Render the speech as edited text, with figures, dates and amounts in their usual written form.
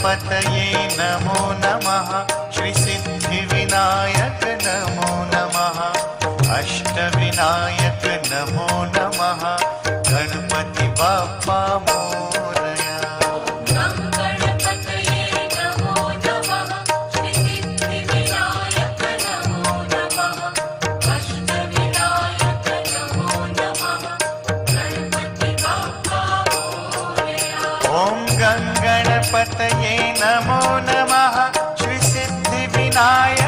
गणपतये नमो नमः। श्री सिद्धिविनायक नमो नमः। अष्टविनायक नमो नमः। गणपति बाप्पा मोरया। ओम गणपतये नमो नमः। श्री सिद्धिविनायक